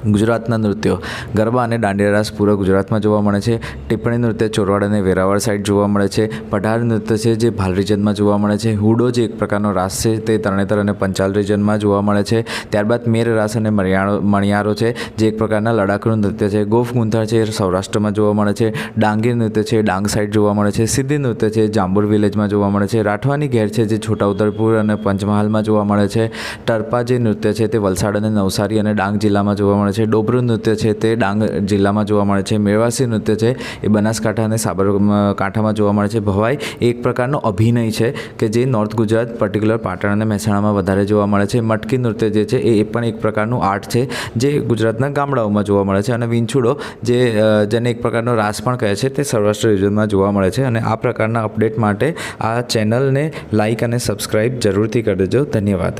ગુજરાતના નૃત્યો ગરબા અને દાંડિયા રાસ પૂરા ગુજરાતમાં જોવા મળે છે. ટિપ્પણી નૃત્ય ચોરવાડ અને વેરાવળ સાઈડ જોવા મળે છે. પઢાર નૃત્ય છે જે ભાલ રિજનમાં જોવા મળે છે. હુડો જે એક પ્રકારનો રાસ છે તે તરણેતર અને પંચાલ રિજનમાં જોવા મળે છે. ત્યારબાદ મેર રાસ અને મણિયારો છે જે એક પ્રકારના લડાકડું નૃત્ય છે. ગોફ ગુંથણ છે એ સૌરાષ્ટ્રમાં જોવા મળે છે. ડાંગી નૃત્ય છે ડાંગ સાઈડ જોવા મળે છે. સિદ્ધી નૃત્ય છે જાંબુર વિલેજમાં જોવા મળે છે. રાઠવાની ઘેર છે જે છોટાઉદેપુર અને પંચમહાલમાં જોવા મળે છે. ટરપા જે નૃત્ય છે તે વલસાડ અને નવસારી અને ડાંગ જિલ્લામાં જોવા મળે છે. ડોબરું નૃત્ય છે તે ડાંગ જિલ્લામાં જોવા મળે છે. મેવાસી નૃત્ય છે એ બનાસકાંઠા અને સાબરકાંઠામાં જોવા મળે છે. ભવાઈ એ એક પ્રકારનો અભિનય છે કે જે નોર્થ ગુજરાત પર્ટિક્યુલર પાટણ અને મહેસાણામાં વધારે જોવા મળે છે. મટકી નૃત્ય જે છે એ પણ એક પ્રકારનું આર્ટ છે જે ગુજરાતના ગામડાઓમાં જોવા મળે છે. અને વિંછુડો જેને એક પ્રકારનો રાસ પણ કહે છે તે સૌરાષ્ટ્ર રિજનમાં જોવા મળે છે. અને આ પ્રકારના અપડેટ માટે આ ચેનલને લાઇક અને સબસ્ક્રાઈબ જરૂરથી કરી દેજો. ધન્યવાદ.